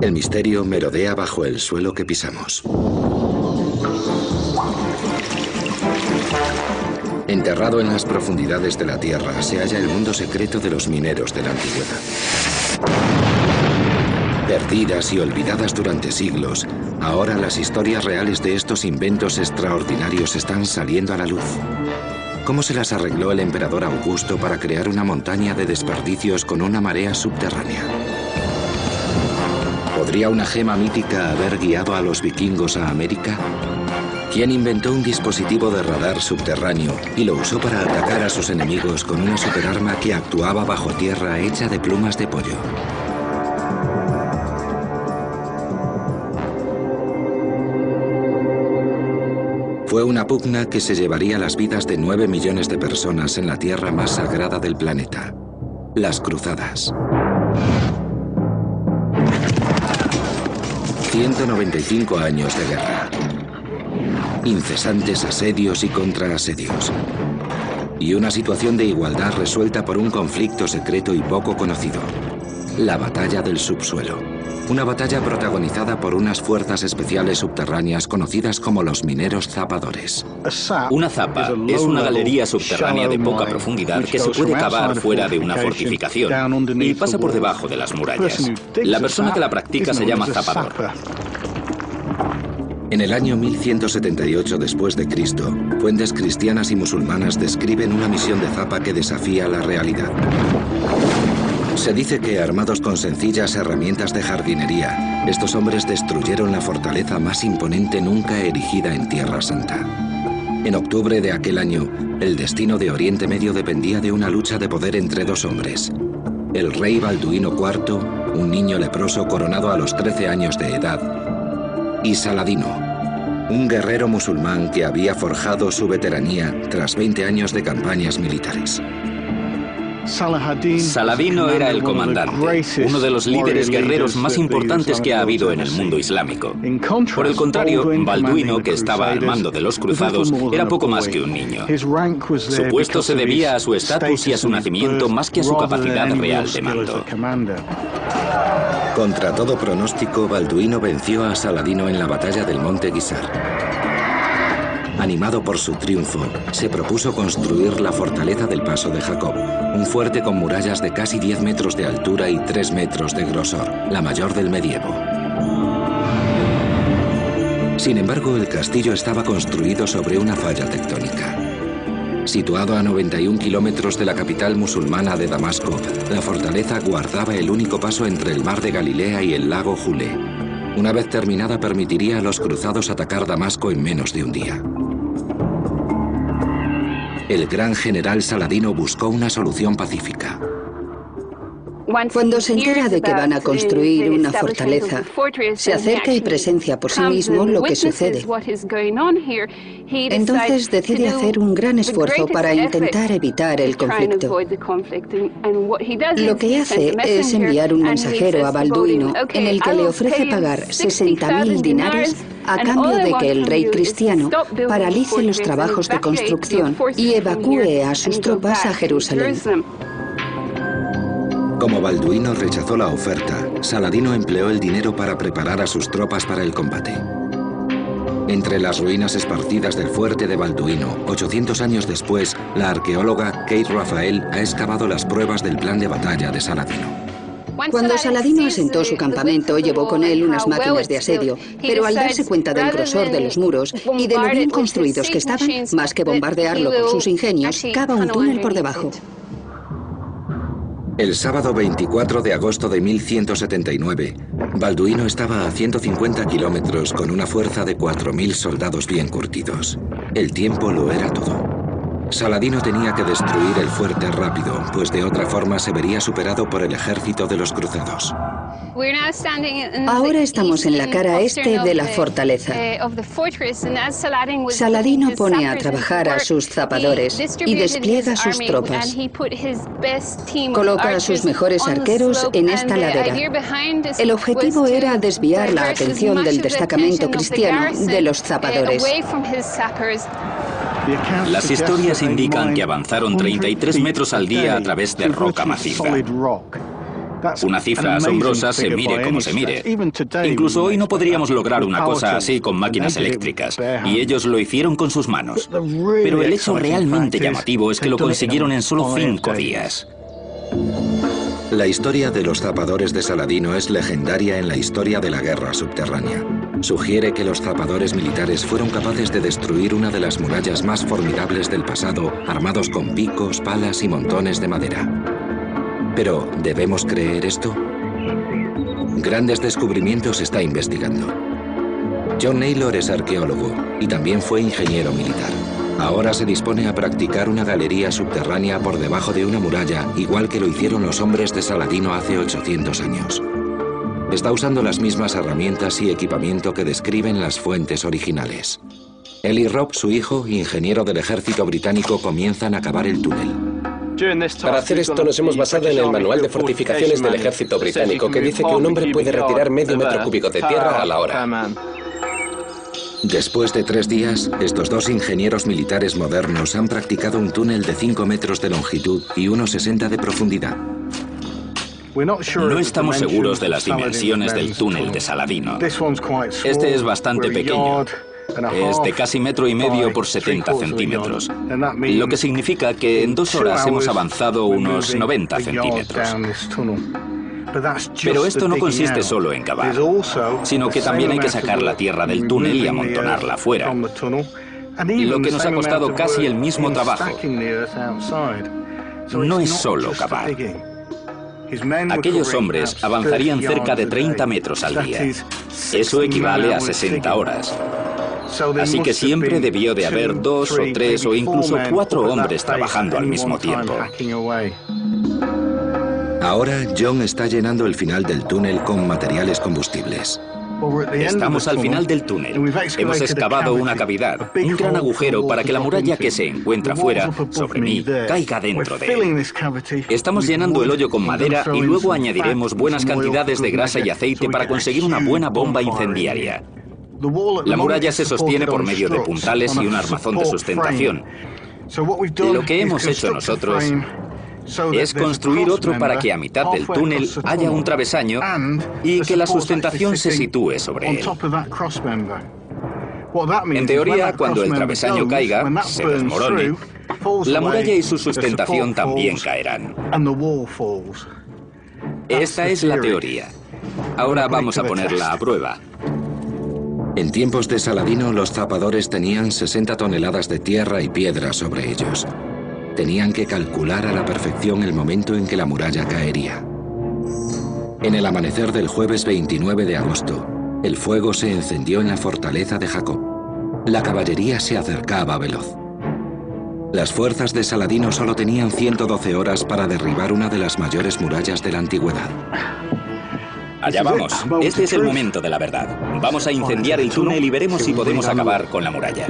El misterio merodea bajo el suelo que pisamos. Enterrado en las profundidades de la Tierra se halla el mundo secreto de los mineros de la antigüedad. Perdidas y olvidadas durante siglos, ahora las historias reales de estos inventos extraordinarios están saliendo a la luz. ¿Cómo se las arregló el emperador Augusto para crear una montaña de desperdicios con una marea subterránea? ¿Podría una gema mítica haber guiado a los vikingos a América? ¿Quién inventó un dispositivo de radar subterráneo y lo usó para atacar a sus enemigos con una superarma que actuaba bajo tierra hecha de plumas de pollo? Fue una pugna que se llevaría las vidas de 9 millones de personas en la tierra más sagrada del planeta, las Cruzadas. 195 años de guerra. Incesantes asedios y contraasedios. Y una situación de igualdad resuelta por un conflicto secreto y poco conocido. La batalla del subsuelo. Una batalla protagonizada por unas fuerzas especiales subterráneas conocidas como los mineros zapadores. Una zapa es una galería subterránea de poca profundidad que se puede cavar fuera de una fortificación y pasa por debajo de las murallas. La persona que la practica se llama zapador. En el año 1178 después de Cristo, fuentes cristianas y musulmanas describen una misión de zapa que desafía la realidad. Se dice que, armados con sencillas herramientas de jardinería, estos hombres destruyeron la fortaleza más imponente nunca erigida en Tierra Santa. En octubre de aquel año, el destino de Oriente Medio dependía de una lucha de poder entre dos hombres. El rey Balduino IV, un niño leproso coronado a los 13 años de edad, y Saladino, un guerrero musulmán que había forjado su veteranía tras 20 años de campañas militares. Saladino era el comandante, uno de los líderes guerreros más importantes que ha habido en el mundo islámico. Por el contrario, Balduino, que estaba al mando de los cruzados, era poco más que un niño. Su puesto se debía a su estatus y a su nacimiento más que a su capacidad real de mando. Contra todo pronóstico, Balduino venció a Saladino en la batalla del Monte Guisar. Animado por su triunfo, se propuso construir la fortaleza del Paso de Jacob, un fuerte con murallas de casi 10 metros de altura y 3 metros de grosor, la mayor del medievo. Sin embargo, el castillo estaba construido sobre una falla tectónica. Situado a 91 kilómetros de la capital musulmana de Damasco, la fortaleza guardaba el único paso entre el mar de Galilea y el lago Julé. Una vez terminada, permitiría a los cruzados atacar Damasco en menos de un día. El gran general Saladino buscó una solución pacífica. Cuando se entera de que van a construir una fortaleza, se acerca y presencia por sí mismo lo que sucede. Entonces decide hacer un gran esfuerzo para intentar evitar el conflicto. Lo que hace es enviar un mensajero a Balduino en el que le ofrece pagar 60.000 dinares a cambio de que el rey cristiano paralice los trabajos de construcción y evacúe a sus tropas a Jerusalén. Como Balduino rechazó la oferta, Saladino empleó el dinero para preparar a sus tropas para el combate. Entre las ruinas esparcidas del fuerte de Balduino, 800 años después, la arqueóloga Kate Raphael ha excavado las pruebas del plan de batalla de Saladino. Cuando Saladino asentó su campamento, llevó con él unas máquinas de asedio, pero al darse cuenta del grosor de los muros y de lo bien construidos que estaban, más que bombardearlo con sus ingenios, cava un túnel por debajo. El sábado 24 de agosto de 1179, Balduino estaba a 150 kilómetros con una fuerza de 4.000 soldados bien curtidos. El tiempo lo era todo. Saladino tenía que destruir el fuerte rápido, pues de otra forma se vería superado por el ejército de los cruzados. Ahora estamos en la cara este de la fortaleza. Saladino pone a trabajar a sus zapadores y despliega sus tropas. Coloca a sus mejores arqueros en esta ladera. El objetivo era desviar la atención del destacamento cristiano de los zapadores. Las historias indican que avanzaron 33 metros al día a través de roca maciza. Una cifra asombrosa, se mire como se mire. Incluso hoy no podríamos lograr una cosa así con máquinas eléctricas, y ellos lo hicieron con sus manos. Pero el hecho realmente llamativo es que lo consiguieron en solo 5 días. La historia de los zapadores de Saladino es legendaria en la historia de la guerra subterránea. Sugiere que los zapadores militares fueron capaces de destruir una de las murallas más formidables del pasado, armados con picos, palas y montones de madera. Pero, ¿debemos creer esto? Grandes Descubrimientos está investigando. John Naylor es arqueólogo y también fue ingeniero militar. Ahora se dispone a practicar una galería subterránea por debajo de una muralla, igual que lo hicieron los hombres de Saladino hace 800 años. Está usando las mismas herramientas y equipamiento que describen las fuentes originales. Él y Rob, su hijo, ingeniero del ejército británico, comienzan a cavar el túnel. Para hacer esto nos hemos basado en el manual de fortificaciones del ejército británico, que dice que un hombre puede retirar medio metro cúbico de tierra a la hora. Después de 3 días, estos dos ingenieros militares modernos han practicado un túnel de 5 metros de longitud y unos 60 de profundidad. No estamos seguros de las dimensiones del túnel de Saladino. Este es bastante pequeño. Es de casi 1,5 metros por 70 centímetros, lo que significa que en 2 horas hemos avanzado unos 90 centímetros. Pero esto no consiste solo en cavar, sino que también hay que sacar la tierra del túnel y amontonarla fuera, lo que nos ha costado casi el mismo trabajo. No es solo cavar. Aquellos hombres avanzarían cerca de 30 metros al día. Eso equivale a 60 horas. Así que siempre debió de haber 2 o 3 o incluso 4 hombres trabajando al mismo tiempo. Ahora John está llenando el final del túnel con materiales combustibles. Estamos al final del túnel. Hemos excavado una cavidad, un gran agujero para que la muralla que se encuentra fuera, sobre mí, caiga dentro de él. Estamos llenando el hoyo con madera y luego añadiremos buenas cantidades de grasa y aceite para conseguir una buena bomba incendiaria. La muralla se sostiene por medio de puntales y un armazón de sustentación. Lo que hemos hecho nosotros es construir otro para que a mitad del túnel haya un travesaño y que la sustentación se sitúe sobre él. En teoría, cuando el travesaño caiga, se desmorone, la muralla y su sustentación también caerán. Esta es la teoría. Ahora vamos a ponerla a prueba. En tiempos de Saladino, los zapadores tenían 60 toneladas de tierra y piedra sobre ellos. Tenían que calcular a la perfección el momento en que la muralla caería. En el amanecer del jueves 29 de agosto, el fuego se encendió en la fortaleza de Jacob. La caballería se acercaba veloz. Las fuerzas de Saladino solo tenían 112 horas para derribar una de las mayores murallas de la antigüedad. Allá vamos. Este es el momento de la verdad. Vamos a incendiar el túnel y veremos si podemos acabar con la muralla.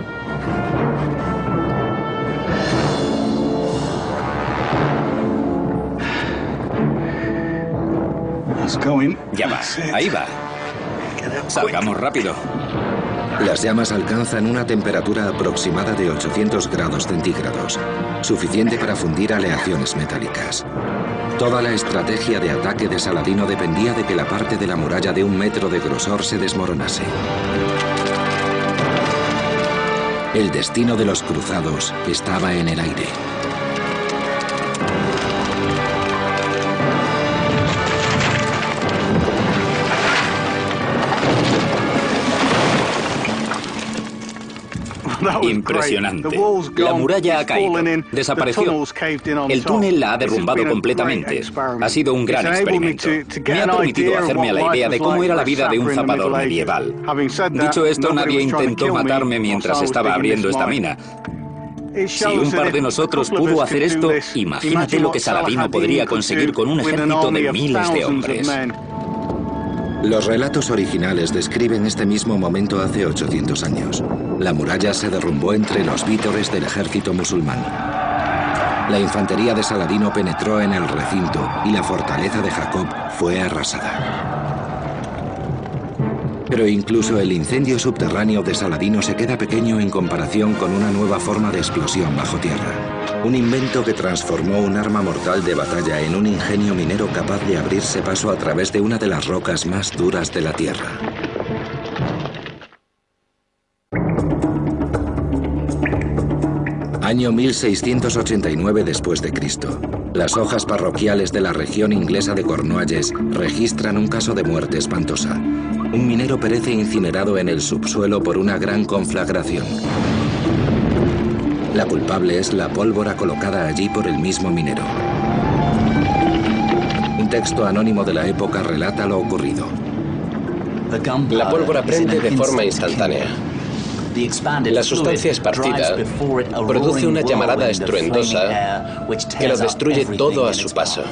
Ya va, ahí va. Salgamos rápido. Las llamas alcanzan una temperatura aproximada de 800 grados centígrados, suficiente para fundir aleaciones metálicas. Toda la estrategia de ataque de Saladino dependía de que la parte de la muralla de 1 metro de grosor se desmoronase. El destino de los cruzados estaba en el aire. Impresionante. La muralla ha caído. Desapareció. El túnel la ha derrumbado completamente. Ha sido un gran experimento. Me ha permitido hacerme a la idea de cómo era la vida de un zapador medieval. Dicho esto, nadie intentó matarme mientras estaba abriendo esta mina. Si un par de nosotros pudo hacer esto, imagínate lo que Saladino podría conseguir con un ejército de miles de hombres. Los relatos originales describen este mismo momento hace 800 años. La muralla se derrumbó entre los vítores del ejército musulmán. La infantería de Saladino penetró en el recinto y la fortaleza de Jacob fue arrasada. Pero incluso el incendio subterráneo de Saladino se queda pequeño en comparación con una nueva forma de explosión bajo tierra. Un invento que transformó un arma mortal de batalla en un ingenio minero capaz de abrirse paso a través de una de las rocas más duras de la Tierra. Año 1689 después de Cristo. Las hojas parroquiales de la región inglesa de Cornualles registran un caso de muerte espantosa. Un minero perece incinerado en el subsuelo por una gran conflagración. La culpable es la pólvora colocada allí por el mismo minero. Un texto anónimo de la época relata lo ocurrido. La pólvora prende de forma instantánea. La sustancia esparcida produce una llamarada estruendosa que lo destruye todo a su paso.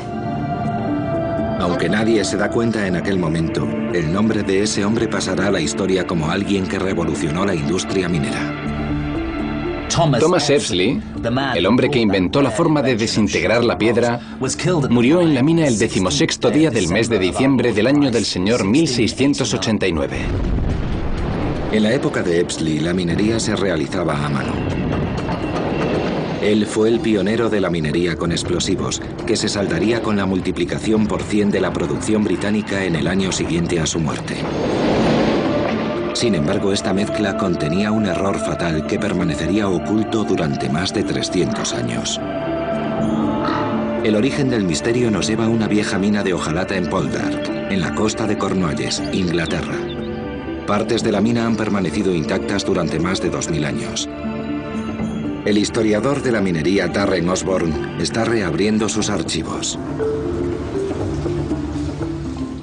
Aunque nadie se da cuenta en aquel momento, el nombre de ese hombre pasará a la historia como alguien que revolucionó la industria minera. Thomas Epsley, el hombre que inventó la forma de desintegrar la piedra, murió en la mina el 16º día del mes de diciembre del año del Señor 1689. En la época de Epsley, la minería se realizaba a mano. Él fue el pionero de la minería con explosivos, que se saldaría con la multiplicación por 100 de la producción británica en el año siguiente a su muerte. Sin embargo, esta mezcla contenía un error fatal que permanecería oculto durante más de 300 años. El origen del misterio nos lleva a una vieja mina de hojalata en Poldark, en la costa de Cornualles, Inglaterra. Partes de la mina han permanecido intactas durante más de 2000 años. El historiador de la minería Darren Osborne está reabriendo sus archivos.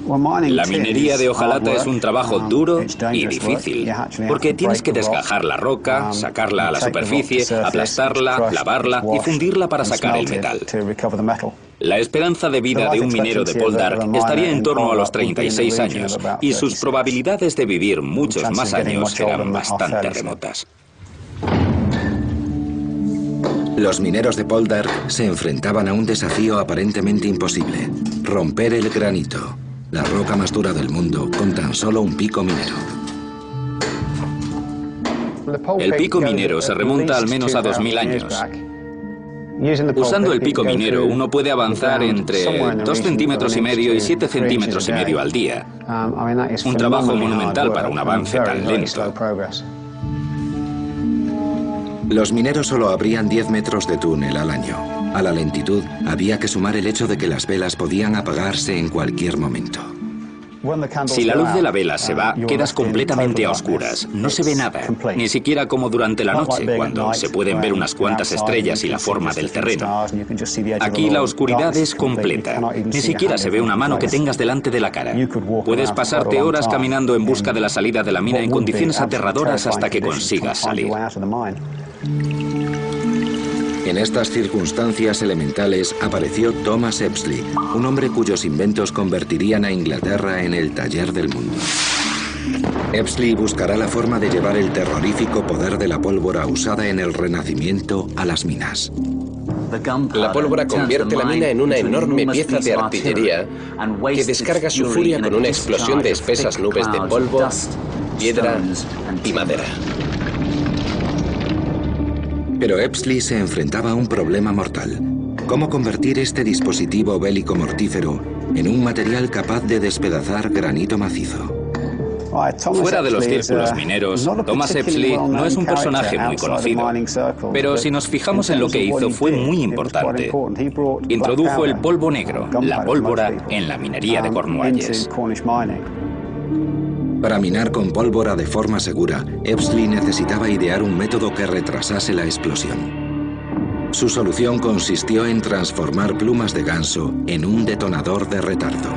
La minería de hojalata es un trabajo duro y difícil, porque tienes que desgajar la roca, sacarla a la superficie, aplastarla, lavarla y fundirla para sacar el metal. La esperanza de vida de un minero de Poldark estaría en torno a los 36 años, y sus probabilidades de vivir muchos más años eran bastante remotas. Los mineros de Poldark se enfrentaban a un desafío aparentemente imposible: romper el granito, la roca más dura del mundo, con tan solo un pico minero. El pico minero se remonta al menos a 2000 años. Usando el pico minero, uno puede avanzar entre 2,5 centímetros y 7 centímetros y medio al día. Un trabajo monumental para un avance tan lento. Los mineros solo abrían 10 metros de túnel al año. A la lentitud había que sumar el hecho de que las velas podían apagarse en cualquier momento. Si la luz de la vela se va, quedas completamente a oscuras. No se ve nada, ni siquiera como durante la noche, cuando se pueden ver unas cuantas estrellas y la forma del terreno. Aquí la oscuridad es completa. Ni siquiera se ve una mano que tengas delante de la cara. Puedes pasarte horas caminando en busca de la salida de la mina en condiciones aterradoras hasta que consigas salir. En estas circunstancias elementales apareció Thomas Epsley, un hombre cuyos inventos convertirían a Inglaterra en el taller del mundo. Epsley buscará la forma de llevar el terrorífico poder de la pólvora usada en el Renacimiento a las minas. La pólvora convierte la mina en una enorme pieza de artillería que descarga su furia con una explosión de espesas nubes de polvo, piedra y madera. Pero Epsley se enfrentaba a un problema mortal: ¿cómo convertir este dispositivo bélico mortífero en un material capaz de despedazar granito macizo? Fuera de los círculos mineros, Thomas Epsley no es un personaje muy conocido, pero si nos fijamos en lo que hizo, fue muy importante. Introdujo el polvo negro, la pólvora, en la minería de Cornualles. Para minar con pólvora de forma segura, Epsley necesitaba idear un método que retrasase la explosión. Su solución consistió en transformar plumas de ganso en un detonador de retardo.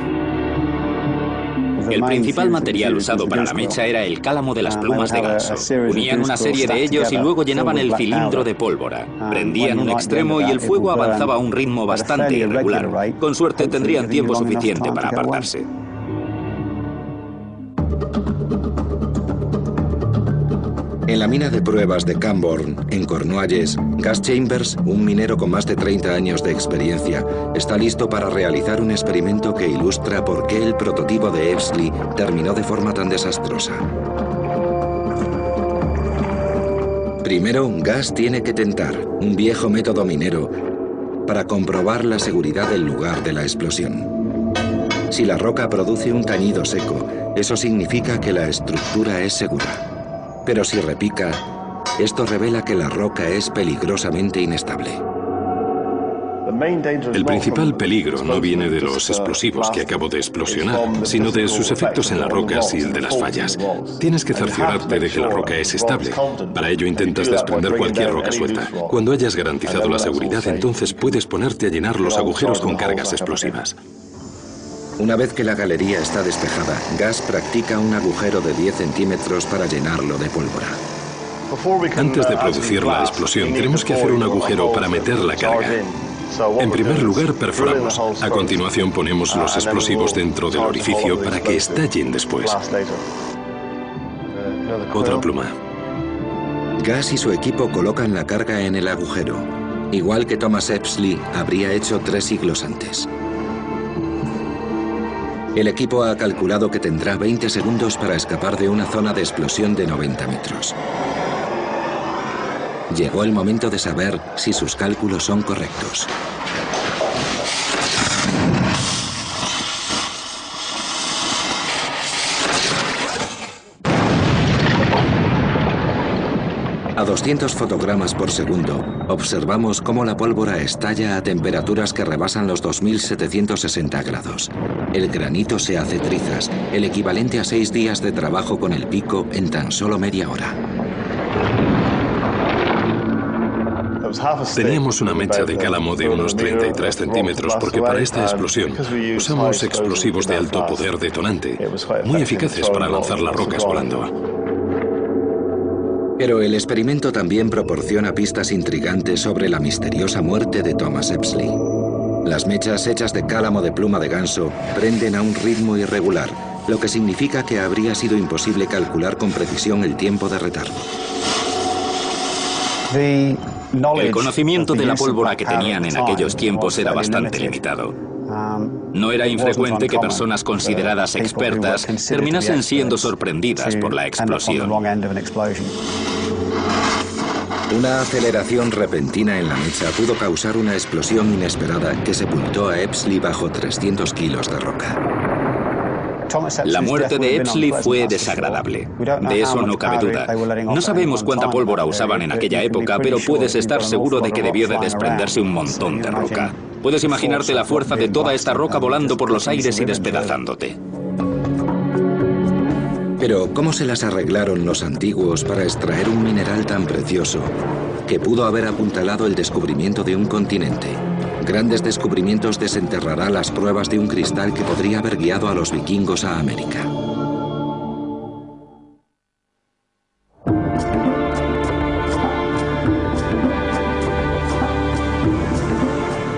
El principal material usado para la mecha era el cálamo de las plumas de ganso. Unían una serie de ellos y luego llenaban el cilindro de pólvora. Prendían un extremo y el fuego avanzaba a un ritmo bastante irregular. Con suerte tendrían tiempo suficiente para apartarse. En la mina de pruebas de Camborne, en Cornualles, Gus Chambers, un minero con más de 30 años de experiencia, está listo para realizar un experimento que ilustra por qué el prototipo de Epsley terminó de forma tan desastrosa. Primero, Gas tiene que tentar, un viejo método minero, para comprobar la seguridad del lugar de la explosión. Si la roca produce un tañido seco, eso significa que la estructura es segura. Pero si repica, esto revela que la roca es peligrosamente inestable. El principal peligro no viene de los explosivos que acabo de explosionar, sino de sus efectos en las rocas y el de las fallas. Tienes que cerciorarte de que la roca es estable. Para ello intentas desprender cualquier roca suelta. Cuando hayas garantizado la seguridad, entonces puedes ponerte a llenar los agujeros con cargas explosivas. Una vez que la galería está despejada, Gas practica un agujero de 10 centímetros para llenarlo de pólvora. Antes de producir la explosión, tenemos que hacer un agujero para meter la carga. En primer lugar, perforamos. A continuación, ponemos los explosivos dentro del orificio para que estallen después. Otra pluma. Gas y su equipo colocan la carga en el agujero, igual que Thomas Epsley habría hecho 3 siglos antes. El equipo ha calculado que tendrá 20 segundos para escapar de una zona de explosión de 90 metros. Llegó el momento de saber si sus cálculos son correctos. A 200 fotogramas por segundo, observamos cómo la pólvora estalla a temperaturas que rebasan los 2760 grados. El granito se hace trizas, el equivalente a 6 días de trabajo con el pico en tan solo media hora. Teníamos una mecha de cálamo de unos 33 centímetros porque para esta explosión usamos explosivos de alto poder detonante, muy eficaces para lanzar las rocas volando. Pero el experimento también proporciona pistas intrigantes sobre la misteriosa muerte de Thomas Epsley. Las mechas hechas de cálamo de pluma de ganso prenden a un ritmo irregular, lo que significa que habría sido imposible calcular con precisión el tiempo de retardo. El conocimiento de la pólvora que tenían en aquellos tiempos era bastante limitado. No era infrecuente que personas consideradas expertas terminasen siendo sorprendidas por la explosión. Una aceleración repentina en la mecha pudo causar una explosión inesperada que sepultó a Epsley bajo 300 kilos de roca. La muerte de Epsley fue desagradable. De eso no cabe duda. No sabemos cuánta pólvora usaban en aquella época, pero puedes estar seguro de que debió de desprenderse un montón de roca. Puedes imaginarte la fuerza de toda esta roca volando por los aires y despedazándote. Pero, ¿cómo se las arreglaron los antiguos para extraer un mineral tan precioso que pudo haber apuntalado el descubrimiento de un continente? Grandes descubrimientos desenterrará las pruebas de un cristal que podría haber guiado a los vikingos a América.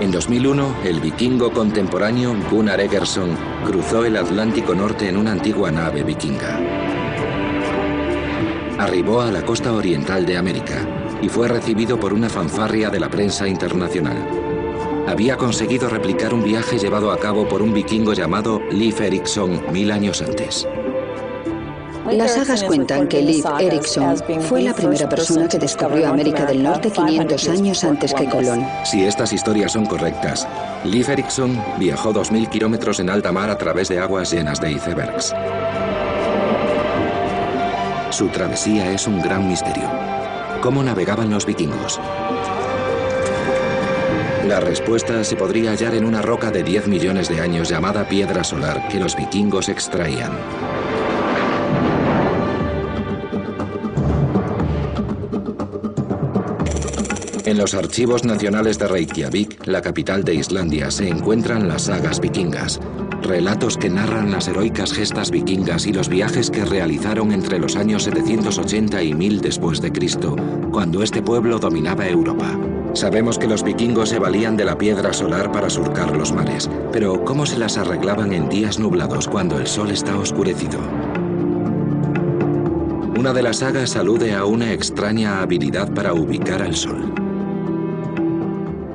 En 2001, el vikingo contemporáneo Gunnar Eggerson cruzó el Atlántico Norte en una antigua nave vikinga. Arribó a la costa oriental de América y fue recibido por una fanfarria de la prensa internacional. Había conseguido replicar un viaje llevado a cabo por un vikingo llamado Leif Erikson 1000 años antes. Las sagas cuentan que Leif Erikson fue la primera persona que descubrió América del Norte 500 años antes que Colón. Si estas historias son correctas, Leif Erikson viajó 2000 kilómetros en alta mar a través de aguas llenas de icebergs. Su travesía es un gran misterio. ¿Cómo navegaban los vikingos? La respuesta se podría hallar en una roca de 10 millones de años llamada piedra solar que los vikingos extraían. En los archivos nacionales de Reykjavik, la capital de Islandia, se encuentran las sagas vikingas, relatos que narran las heroicas gestas vikingas y los viajes que realizaron entre los años 780 y 1000 después de Cristo, cuando este pueblo dominaba Europa. Sabemos que los vikingos se valían de la piedra solar para surcar los mares, pero ¿cómo se las arreglaban en días nublados cuando el sol está oscurecido? Una de las sagas alude a una extraña habilidad para ubicar al sol.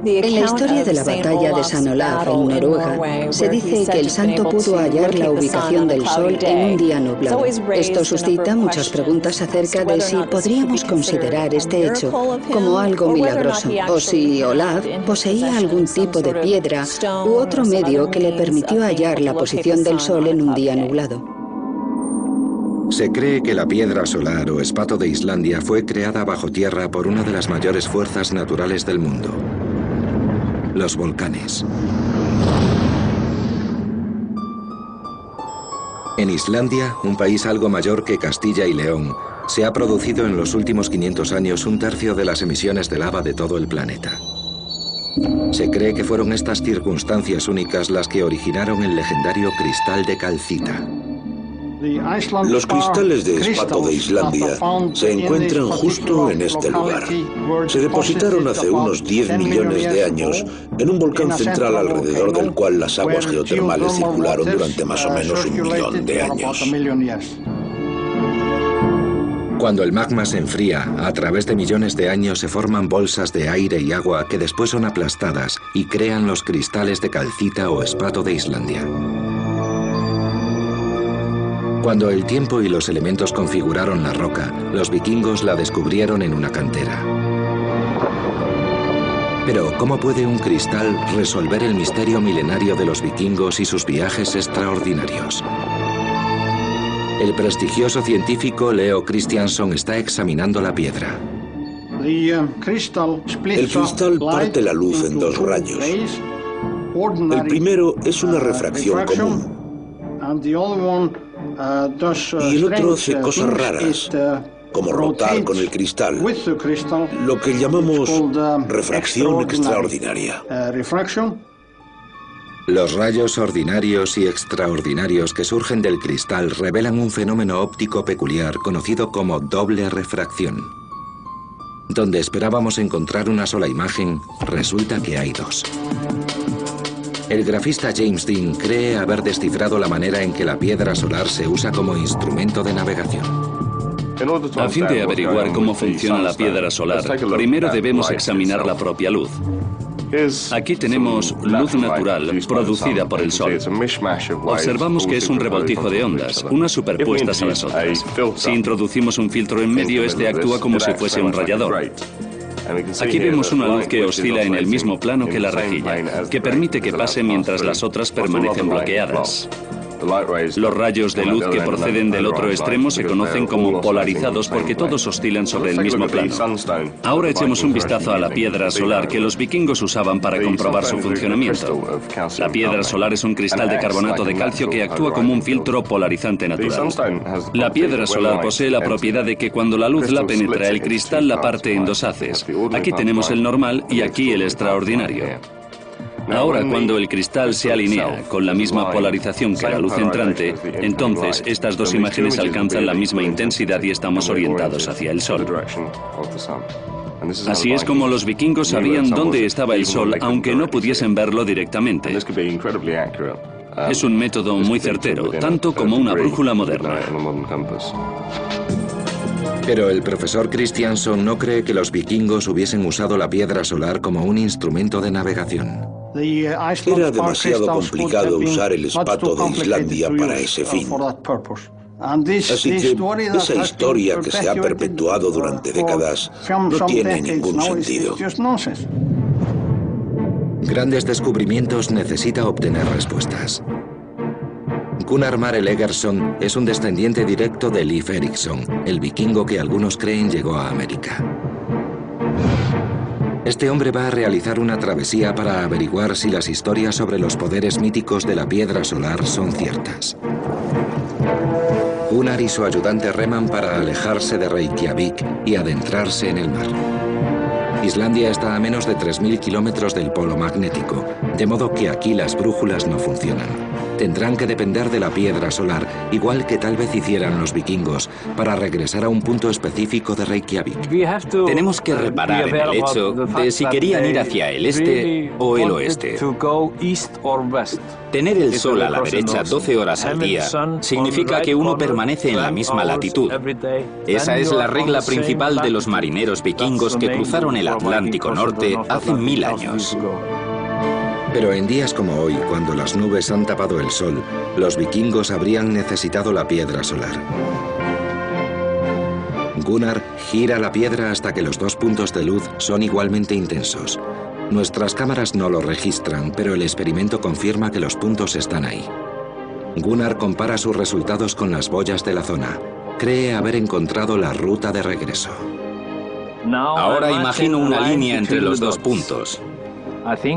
En la historia de la batalla de San Olaf en Noruega, se dice que el santo pudo hallar la ubicación del sol en un día nublado. Esto suscita muchas preguntas acerca de si podríamos considerar este hecho como algo milagroso, o si Olaf poseía algún tipo de piedra u otro medio que le permitió hallar la posición del sol en un día nublado. Se cree que la piedra solar o espato de Islandia fue creada bajo tierra por una de las mayores fuerzas naturales del mundo: los volcanes. En Islandia, un país algo mayor que Castilla y León, se ha producido en los últimos 500 años un tercio de las emisiones de lava de todo el planeta. Se cree que fueron estas circunstancias únicas las que originaron el legendario cristal de calcita. Los cristales de espato de Islandia se encuentran justo en este lugar. Se depositaron hace unos 10 millones de años en un volcán central alrededor del cual las aguas geotermales circularon durante más o menos 1 millón de años. Cuando el magma se enfría, a través de millones de años se forman bolsas de aire y agua que después son aplastadas y crean los cristales de calcita o espato de Islandia. Cuando el tiempo y los elementos configuraron la roca, los vikingos la descubrieron en una cantera. Pero, ¿cómo puede un cristal resolver el misterio milenario de los vikingos y sus viajes extraordinarios? El prestigioso científico Leo Christianson está examinando la piedra. El cristal parte la luz en 2 rayos. El primero es una refracción común. Y el otro hace cosas raras, como rotar con el cristal, lo que llamamos refracción extraordinaria. Los rayos ordinarios y extraordinarios que surgen del cristal revelan un fenómeno óptico peculiar conocido como doble refracción. Donde esperábamos encontrar una sola imagen, resulta que hay 2. El grafista James Dean cree haber descifrado la manera en que la piedra solar se usa como instrumento de navegación. A fin de averiguar cómo funciona la piedra solar, primero debemos examinar la propia luz. Aquí tenemos luz natural producida por el sol. Observamos que es un revoltijo de ondas, unas superpuestas a las otras. Si introducimos un filtro en medio, este actúa como si fuese un rallador. Aquí vemos una luz que oscila en el mismo plano que la rejilla, que permite que pase mientras las otras permanecen bloqueadas. Los rayos de luz que proceden del otro extremo se conocen como polarizados porque todos oscilan sobre el mismo plano. Ahora echemos un vistazo a la piedra solar que los vikingos usaban para comprobar su funcionamiento. La piedra solar es un cristal de carbonato de calcio que actúa como un filtro polarizante natural. La piedra solar posee la propiedad de que cuando la luz la penetra, el cristal la parte en 2 haces. Aquí tenemos el normal y aquí el extraordinario. Ahora, cuando el cristal se alinea con la misma polarización que la luz entrante, entonces estas 2 imágenes alcanzan la misma intensidad y estamos orientados hacia el sol. Así es como los vikingos sabían dónde estaba el sol, aunque no pudiesen verlo directamente. Es un método muy certero, tanto como una brújula moderna. Pero el profesor Christianson no cree que los vikingos hubiesen usado la piedra solar como un instrumento de navegación. Era demasiado complicado usar el espato de Islandia para ese fin. Así que esa historia que se ha perpetuado durante décadas no tiene ningún sentido. Grandes descubrimientos necesita obtener respuestas. Gunnar Marel Eggerson es un descendiente directo de Leif Erikson, el vikingo que algunos creen llegó a América. Este hombre va a realizar una travesía para averiguar si las historias sobre los poderes míticos de la piedra solar son ciertas. Gunnar y su ayudante reman para alejarse de Reykjavik y adentrarse en el mar. Islandia está a menos de 3.000 kilómetros del polo magnético, de modo que aquí las brújulas no funcionan. Tendrán que depender de la piedra solar, igual que tal vez hicieran los vikingos, para regresar a un punto específico de Reykjavik. Tenemos que reparar en el hecho de si querían ir hacia el este o el oeste. Tener el sol a la derecha 12 horas al día significa que uno permanece en la misma latitud. Esa es la regla principal de los marineros vikingos que cruzaron el Atlántico Norte hace 1000 años. Pero en días como hoy, cuando las nubes han tapado el sol, los vikingos habrían necesitado la piedra solar. Gunnar gira la piedra hasta que los dos puntos de luz son igualmente intensos. Nuestras cámaras no lo registran, pero el experimento confirma que los puntos están ahí. Gunnar compara sus resultados con las boyas de la zona. Cree haber encontrado la ruta de regreso. Ahora imagino una línea entre los dos puntos.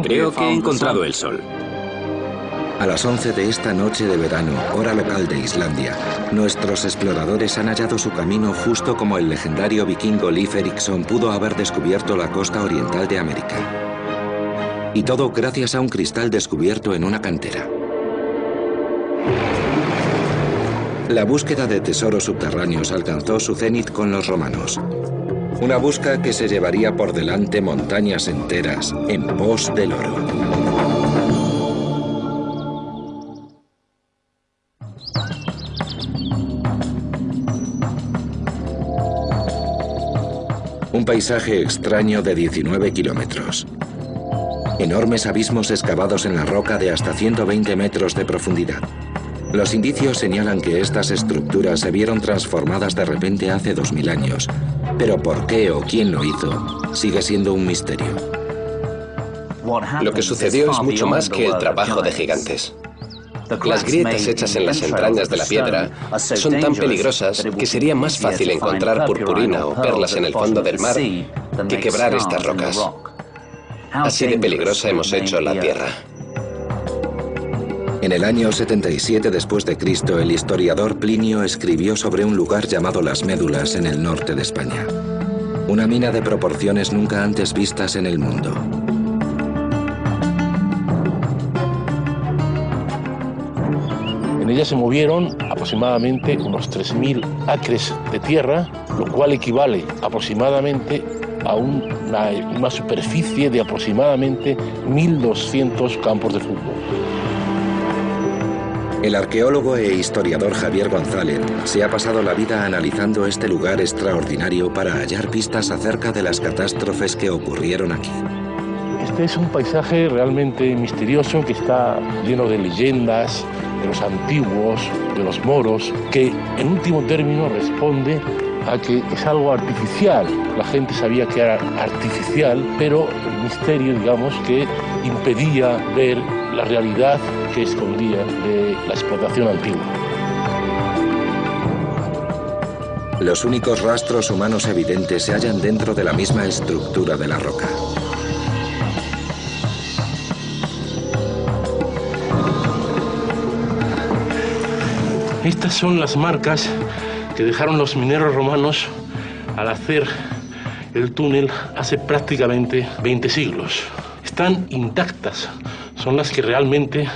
Creo que he encontrado el sol. A las 11 de esta noche de verano, hora local de Islandia, nuestros exploradores han hallado su camino justo como el legendario vikingo Leif Erikson pudo haber descubierto la costa oriental de América. Y todo gracias a un cristal descubierto en una cantera. La búsqueda de tesoros subterráneos alcanzó su cenit con los romanos. Una búsqueda que se llevaría por delante montañas enteras en pos del oro. Un paisaje extraño de 19 kilómetros. Enormes abismos excavados en la roca de hasta 120 metros de profundidad. Los indicios señalan que estas estructuras se vieron transformadas de repente hace 2000 años. Pero por qué o quién lo hizo sigue siendo un misterio. Lo que sucedió es mucho más que el trabajo de gigantes. Las grietas hechas en las entrañas de la piedra son tan peligrosas que sería más fácil encontrar purpurina o perlas en el fondo del mar que quebrar estas rocas. Así de peligrosa hemos hecho la Tierra. En el año 77 después de Cristo, el historiador Plinio escribió sobre un lugar llamado Las Médulas en el norte de España. Una mina de proporciones nunca antes vistas en el mundo. En ella se movieron aproximadamente unos 3.000 acres de tierra, lo cual equivale aproximadamente a una superficie de aproximadamente 1.200 campos de fútbol. El arqueólogo e historiador Javier González se ha pasado la vida analizando este lugar extraordinario para hallar pistas acerca de las catástrofes que ocurrieron aquí. Este es un paisaje realmente misterioso que está lleno de leyendas, de los antiguos, de los moros, que en último término responde a que es algo artificial. La gente sabía que era artificial, pero el misterio, digamos, que impedía ver la realidad que escondía de la explotación antigua. Los únicos rastros humanos evidentes se hallan dentro de la misma estructura de la roca. Estas son las marcas que dejaron los mineros romanos al hacer el túnel hace prácticamente 20 siglos. Están intactas, son las que realmente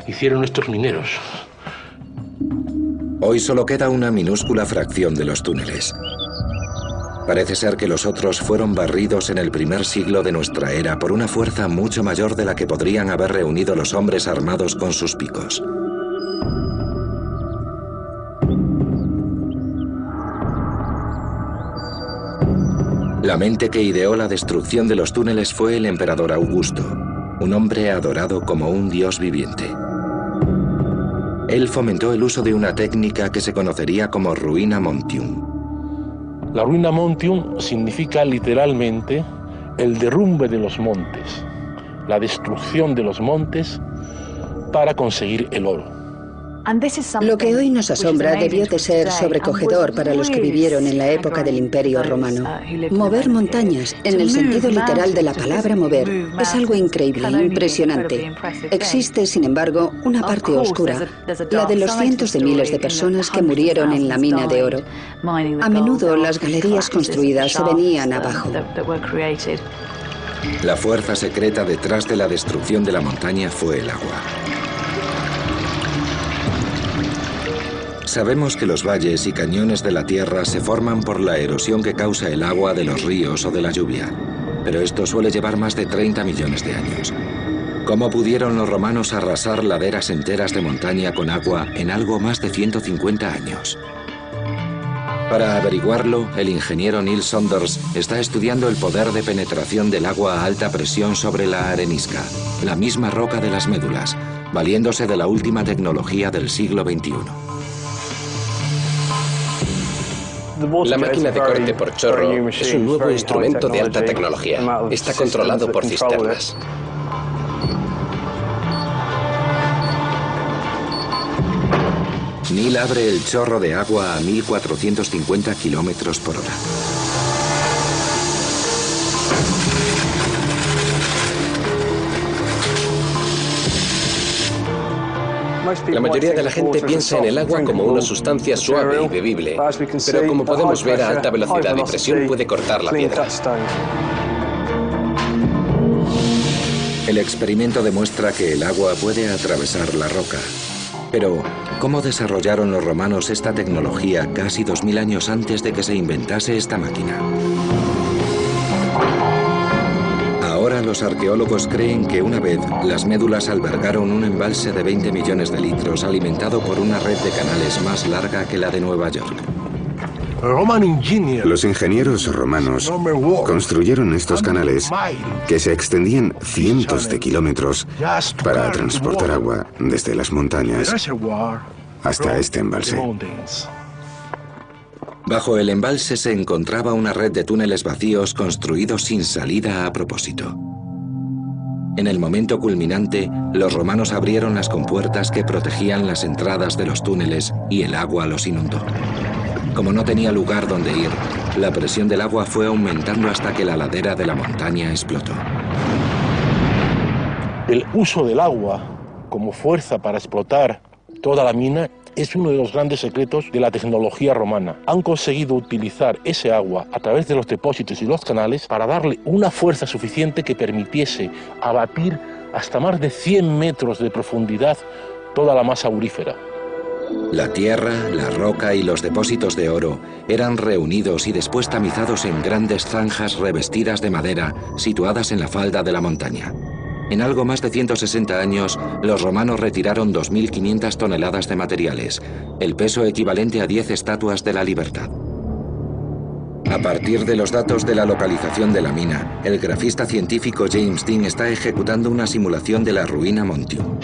hicieron estos mineros. Hoy solo queda una minúscula fracción de los túneles. Parece ser que los otros fueron barridos en el primer siglo de nuestra era por una fuerza mucho mayor de la que podrían haber reunido los hombres armados con sus picos. La mente que ideó la destrucción de los túneles fue el emperador Augusto, un hombre adorado como un dios viviente. Él fomentó el uso de una técnica que se conocería como ruina montium. La ruina montium significa literalmente el derrumbe de los montes, la destrucción de los montes para conseguir el oro. Lo que hoy nos asombra debió de ser sobrecogedor para los que vivieron en la época del Imperio Romano. Mover montañas, en el sentido literal de la palabra mover, es algo increíble, impresionante. Existe, sin embargo, una parte oscura, la de los cientos de miles de personas que murieron en la mina de oro. A menudo las galerías construidas se venían abajo. La fuerza secreta detrás de la destrucción de la montaña fue el agua. Sabemos que los valles y cañones de la Tierra se forman por la erosión que causa el agua de los ríos o de la lluvia, pero esto suele llevar más de 30 millones de años. ¿Cómo pudieron los romanos arrasar laderas enteras de montaña con agua en algo más de 150 años? Para averiguarlo, el ingeniero Neil Saunders está estudiando el poder de penetración del agua a alta presión sobre la arenisca, la misma roca de las médulas, valiéndose de la última tecnología del siglo XXI. La máquina de corte por chorro es un nuevo instrumento de alta tecnología. Está controlado por cisternas. Neil abre el chorro de agua a 1450 kilómetros por hora. La mayoría de la gente piensa en el agua como una sustancia suave y bebible, pero como podemos ver, a alta velocidad y presión puede cortar la piedra. El experimento demuestra que el agua puede atravesar la roca. Pero, ¿cómo desarrollaron los romanos esta tecnología casi 2000 años antes de que se inventase esta máquina? Ahora los arqueólogos creen que una vez las médulas albergaron un embalse de 20 millones de litros alimentado por una red de canales más larga que la de Nueva York. Los ingenieros romanos construyeron estos canales que se extendían cientos de kilómetros para transportar agua desde las montañas hasta este embalse. Bajo el embalse se encontraba una red de túneles vacíos construidos sin salida a propósito. En el momento culminante, los romanos abrieron las compuertas que protegían las entradas de los túneles y el agua los inundó. Como no tenía lugar donde ir, la presión del agua fue aumentando hasta que la ladera de la montaña explotó. El uso del agua como fuerza para explotar toda la mina es uno de los grandes secretos de la tecnología romana. Han conseguido utilizar ese agua a través de los depósitos y los canales para darle una fuerza suficiente que permitiese abatir hasta más de 100 metros de profundidad toda la masa aurífera. La tierra, la roca y los depósitos de oro eran reunidos y después tamizados en grandes zanjas revestidas de madera situadas en la falda de la montaña. En algo más de 160 años, los romanos retiraron 2.500 toneladas de materiales, el peso equivalente a 10 estatuas de la libertad. A partir de los datos de la localización de la mina, el grafista científico James Dean está ejecutando una simulación de la ruina Montium.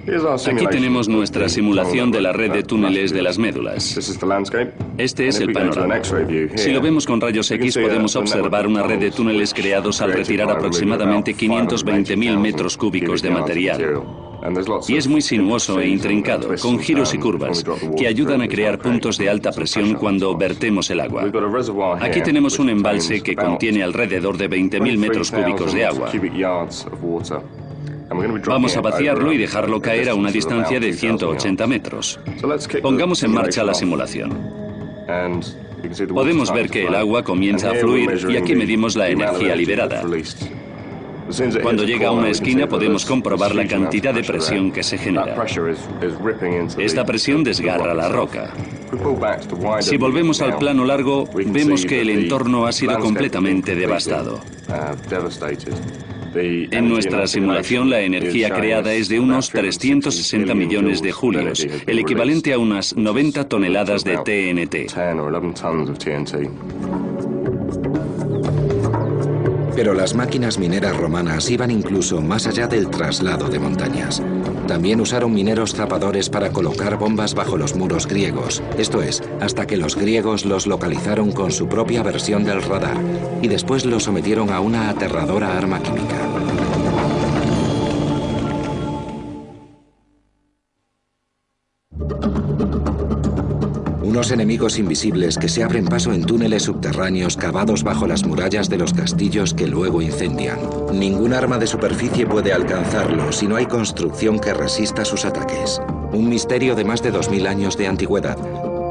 Aquí tenemos nuestra simulación de la red de túneles de las médulas. Este es el panorama. Si lo vemos con rayos X, podemos observar una red de túneles creados al retirar aproximadamente 520.000 metros cúbicos de material. Y es muy sinuoso e intrincado, con giros y curvas, que ayudan a crear puntos de alta presión cuando vertemos el agua. Aquí tenemos un embalse que contiene alrededor de 20.000 metros cúbicos de agua. Vamos a vaciarlo y dejarlo caer a una distancia de 180 metros. Pongamos en marcha la simulación. Podemos ver que el agua comienza a fluir y aquí medimos la energía liberada. Cuando llega a una esquina podemos comprobar la cantidad de presión que se genera. Esta presión desgarra la roca. Si volvemos al plano largo, vemos que el entorno ha sido completamente devastado. En nuestra simulación, la energía creada es de unos 360 millones de julios, el equivalente a unas 90 toneladas de TNT. Pero las máquinas mineras romanas iban incluso más allá del traslado de montañas. También usaron mineros zapadores para colocar bombas bajo los muros griegos, esto es, hasta que los griegos los localizaron con su propia versión del radar y después los sometieron a una aterradora arma química. Unos enemigos invisibles que se abren paso en túneles subterráneos cavados bajo las murallas de los castillos que luego incendian. Ningún arma de superficie puede alcanzarlos si no hay construcción que resista sus ataques. Un misterio de más de 2000 años de antigüedad.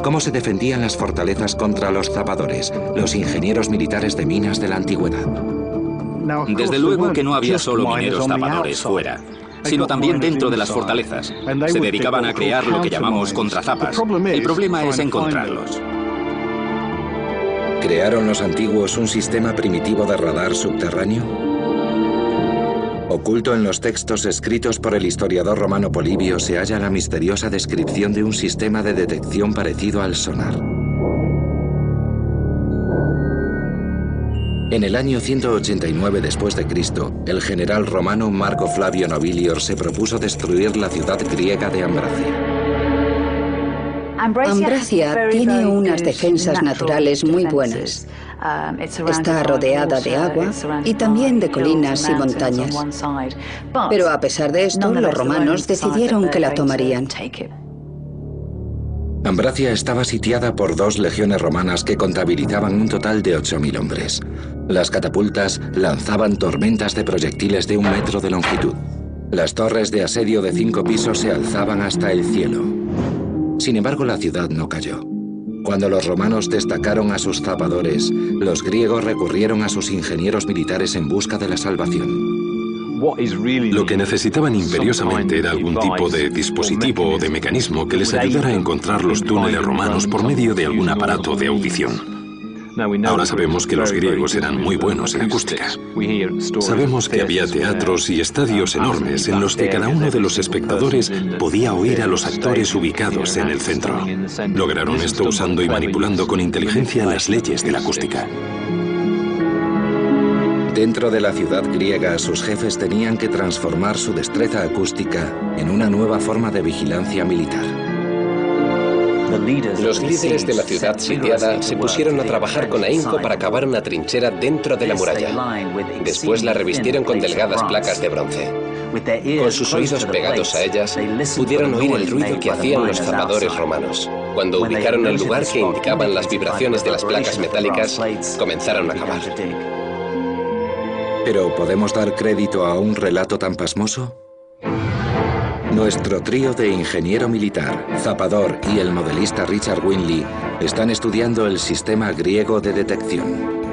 ¿Cómo se defendían las fortalezas contra los zapadores, los ingenieros militares de minas de la antigüedad? Desde luego que no había solo mineros zapadores fuera. sino también dentro de las fortalezas. Se dedicaban a crear lo que llamamos contrazapas. El problema es encontrarlos. ¿Crearon los antiguos un sistema primitivo de radar subterráneo? Oculto en los textos escritos por el historiador romano Polibio se halla la misteriosa descripción de un sistema de detección parecido al sonar. En el año 189 después de Cristo, el general romano Marco Flavio Nobilior se propuso destruir la ciudad griega de Ambracia. Ambracia tiene unas defensas naturales muy buenas. Está rodeada de agua y también de colinas y montañas. Pero a pesar de esto, los romanos decidieron que la tomarían. Ambracia estaba sitiada por 2 legiones romanas que contabilizaban un total de 8.000 hombres. Las catapultas lanzaban tormentas de proyectiles de 1 metro de longitud. Las torres de asedio de 5 pisos se alzaban hasta el cielo. Sin embargo, la ciudad no cayó. Cuando los romanos destacaron a sus zapadores, los griegos recurrieron a sus ingenieros militares en busca de la salvación. Lo que necesitaban imperiosamente era algún tipo de dispositivo o de mecanismo que les ayudara a encontrar los túneles romanos por medio de algún aparato de audición. Ahora sabemos que los griegos eran muy buenos en acústica. Sabemos que había teatros y estadios enormes en los que cada uno de los espectadores podía oír a los actores ubicados en el centro. Lograron esto usando y manipulando con inteligencia las leyes de la acústica. Dentro de la ciudad griega, sus jefes tenían que transformar su destreza acústica en una nueva forma de vigilancia militar. Los líderes de la ciudad sitiada se pusieron a trabajar con ahínco para cavar una trinchera dentro de la muralla. Después la revistieron con delgadas placas de bronce. Con sus oídos pegados a ellas, pudieron oír el ruido que hacían los zapadores romanos. Cuando ubicaron el lugar que indicaban las vibraciones de las placas metálicas, comenzaron a cavar. ¿Pero podemos dar crédito a un relato tan pasmoso? Nuestro trío de ingeniero militar, zapador y el modelista Richard Winley están estudiando el sistema griego de detección.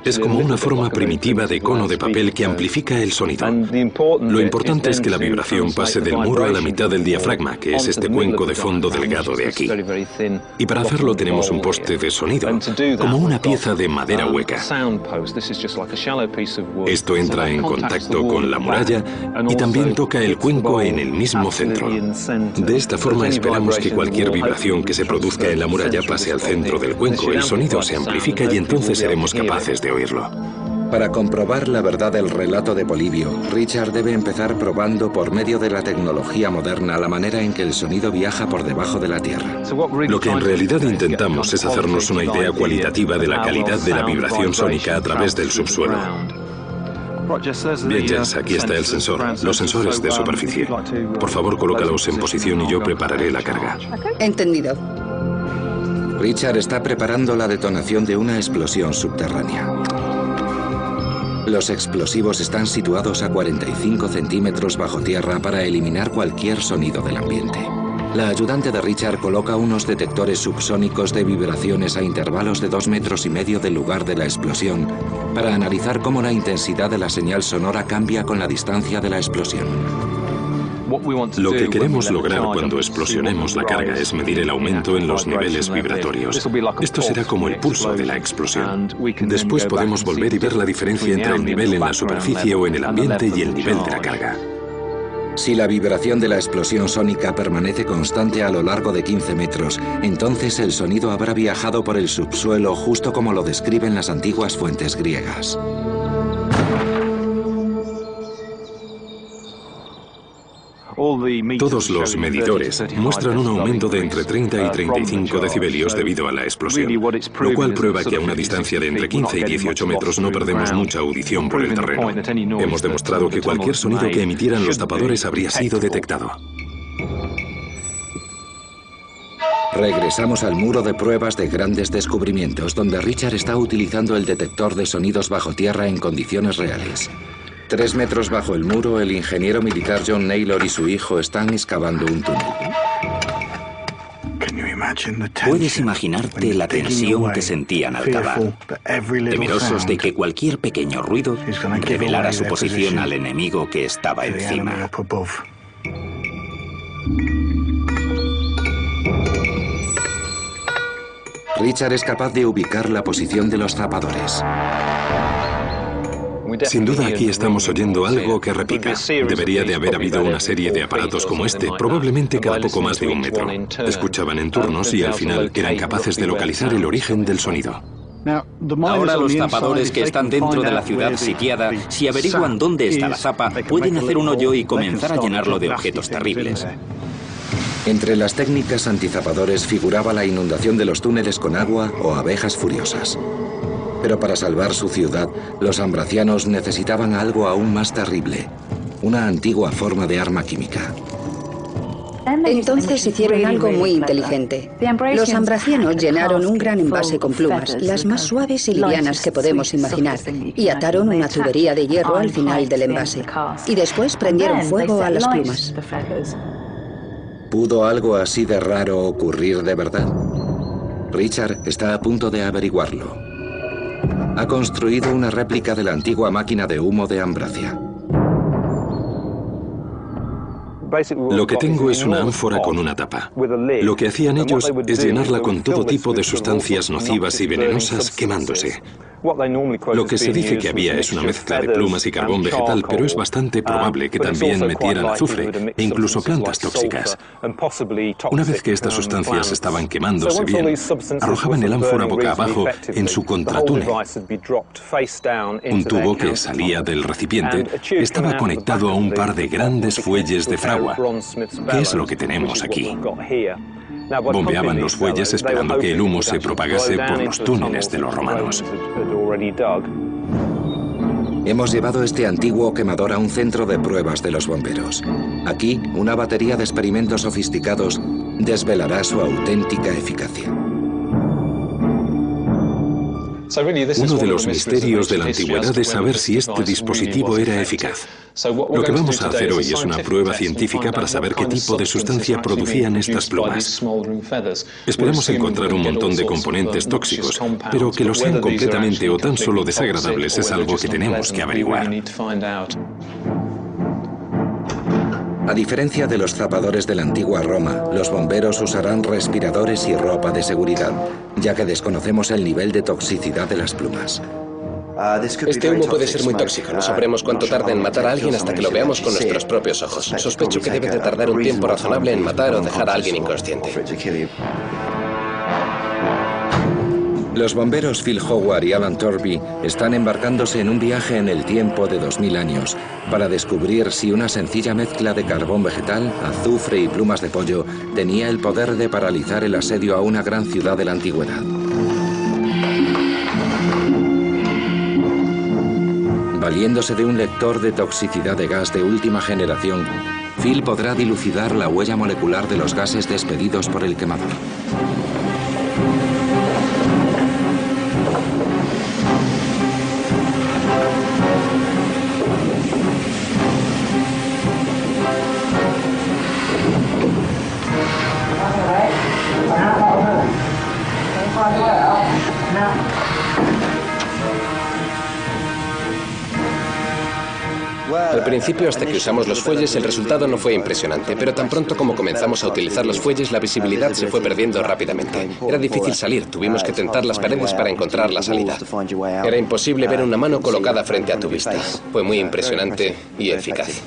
Es como una forma primitiva de cono de papel que amplifica el sonido. Lo importante es que la vibración pase del muro a la mitad del diafragma, que es este cuenco de fondo delgado de aquí. Y para hacerlo tenemos un poste de sonido, como una pieza de madera hueca. Esto entra en contacto con la muralla y también toca el cuenco en el mismo centro. De esta forma esperamos que cualquier vibración que se produzca en la muralla pase al centro del cuenco, el sonido se amplifica y entonces seremos capaces de oírlo. Para comprobar la verdad del relato de Polibio, Richard debe empezar probando por medio de la tecnología moderna la manera en que el sonido viaja por debajo de la tierra. Lo que en realidad intentamos es hacernos una idea cualitativa de la calidad de la vibración sónica a través del subsuelo. Bien, Jens, aquí está el sensor, los sensores de superficie. Por favor, colócalos en posición y yo prepararé la carga. Entendido. Richard está preparando la detonación de una explosión subterránea. Los explosivos están situados a 45 centímetros bajo tierra para eliminar cualquier sonido del ambiente. La ayudante de Richard coloca unos detectores subsónicos de vibraciones a intervalos de 2,5 metros del lugar de la explosión para analizar cómo la intensidad de la señal sonora cambia con la distancia de la explosión. Lo que queremos lograr cuando explosionemos la carga es medir el aumento en los niveles vibratorios. Esto será como el pulso de la explosión. Después podemos volver y ver la diferencia entre el nivel en la superficie o en el ambiente y el nivel de la carga. Si la vibración de la explosión sónica permanece constante a lo largo de 15 metros, entonces el sonido habrá viajado por el subsuelo justo como lo describen las antiguas fuentes griegas. Todos los medidores muestran un aumento de entre 30 y 35 decibelios debido a la explosión, lo cual prueba que a una distancia de entre 15 y 18 metros no perdemos mucha audición por el terreno. Hemos demostrado que cualquier sonido que emitieran los tapadores habría sido detectado. Regresamos al muro de pruebas de grandes descubrimientos, donde Richard está utilizando el detector de sonidos bajo tierra en condiciones reales. 3 metros bajo el muro, el ingeniero militar John Naylor y su hijo están excavando un túnel. Puedes imaginarte la tensión que sentían al cavar, temerosos de que cualquier pequeño ruido revelara su posición al enemigo que estaba encima. Richard es capaz de ubicar la posición de los zapadores. Sin duda aquí estamos oyendo algo que repica. Debería de haber habido una serie de aparatos como este, probablemente cada poco más de 1 metro. Escuchaban en turnos y al final eran capaces de localizar el origen del sonido. Ahora los zapadores que están dentro de la ciudad sitiada, si averiguan dónde está la zapa, pueden hacer un hoyo y comenzar a llenarlo de objetos terribles. Entre las técnicas antizapadores figuraba la inundación de los túneles con agua o abejas furiosas. Pero para salvar su ciudad, los ambracianos necesitaban algo aún más terrible, una antigua forma de arma química. Entonces hicieron algo muy inteligente. Los ambracianos llenaron un gran envase con plumas, las más suaves y livianas que podemos imaginar, y ataron una tubería de hierro al final del envase. Y después prendieron fuego a las plumas. ¿Pudo algo así de raro ocurrir de verdad? Richard está a punto de averiguarlo. Ha construido una réplica de la antigua máquina de humo de Ambracia. Lo que tengo es una ánfora con una tapa. Lo que hacían ellos es llenarla con todo tipo de sustancias nocivas y venenosas quemándose. Lo que se dice que había es una mezcla de plumas y carbón vegetal, pero es bastante probable que también metieran azufre e incluso plantas tóxicas. Una vez que estas sustancias estaban quemándose bien, arrojaban el ánfora boca abajo en su contratúnel. Un tubo que salía del recipiente estaba conectado a un par de grandes fuelles de fragua, que es lo que tenemos aquí. Bombeaban los fuelles esperando que el humo se propagase por los túneles de los romanos. Hemos llevado este antiguo quemador a un centro de pruebas de los bomberos. Aquí, una batería de experimentos sofisticados desvelará su auténtica eficacia. Uno de los misterios de la antigüedad es saber si este dispositivo era eficaz. Lo que vamos a hacer hoy es una prueba científica para saber qué tipo de sustancia producían estas plumas. Esperamos encontrar un montón de componentes tóxicos, pero que lo sean completamente o tan solo desagradables es algo que tenemos que averiguar. A diferencia de los zapadores de la antigua Roma, los bomberos usarán respiradores y ropa de seguridad, ya que desconocemos el nivel de toxicidad de las plumas. Este humo puede ser muy tóxico. No sabremos cuánto tarda en matar a alguien hasta que lo veamos con nuestros propios ojos. Sospecho que debe de tardar un tiempo razonable en matar o dejar a alguien inconsciente. Los bomberos Phil Howard y Alan Torby están embarcándose en un viaje en el tiempo de 2000 años para descubrir si una sencilla mezcla de carbón vegetal, azufre y plumas de pollo tenía el poder de paralizar el asedio a una gran ciudad de la antigüedad. Valiéndose de un lector de toxicidad de gas de última generación, Phil podrá dilucidar la huella molecular de los gases despedidos por el quemador. Al principio, hasta que usamos los fuelles, el resultado no fue impresionante, pero tan pronto como comenzamos a utilizar los fuelles, la visibilidad se fue perdiendo rápidamente. Era difícil salir, tuvimos que tentar las paredes para encontrar la salida. Era imposible ver una mano colocada frente a tu vista. Fue muy impresionante y eficaz.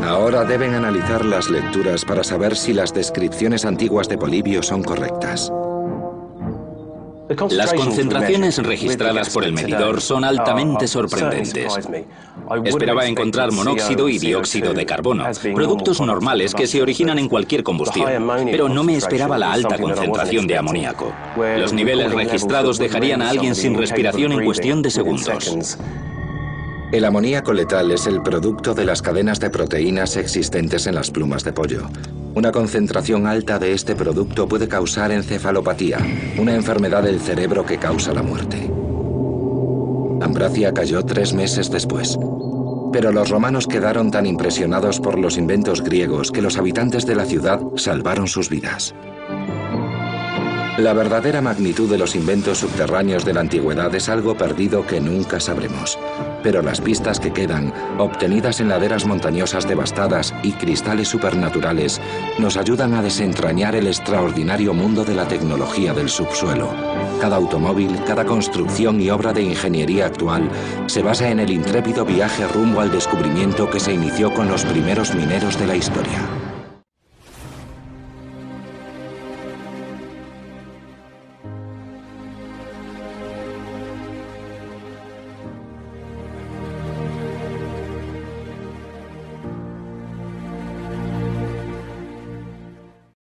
Ahora deben analizar las lecturas para saber si las descripciones antiguas de Polibio son correctas. Las concentraciones registradas por el medidor son altamente sorprendentes. Esperaba encontrar monóxido y dióxido de carbono, productos normales que se originan en cualquier combustión, pero no me esperaba la alta concentración de amoníaco. Los niveles registrados dejarían a alguien sin respiración en cuestión de segundos. El amoníaco letal es el producto de las cadenas de proteínas existentes en las plumas de pollo. Una concentración alta de este producto puede causar encefalopatía, una enfermedad del cerebro que causa la muerte. Ambracia cayó 3 meses después. Pero los romanos quedaron tan impresionados por los inventos griegos que los habitantes de la ciudad salvaron sus vidas. La verdadera magnitud de los inventos subterráneos de la antigüedad es algo perdido que nunca sabremos. Pero las pistas que quedan, obtenidas en laderas montañosas devastadas y cristales supernaturales, nos ayudan a desentrañar el extraordinario mundo de la tecnología del subsuelo. Cada automóvil, cada construcción y obra de ingeniería actual se basa en el intrépido viaje rumbo al descubrimiento que se inició con los primeros mineros de la historia.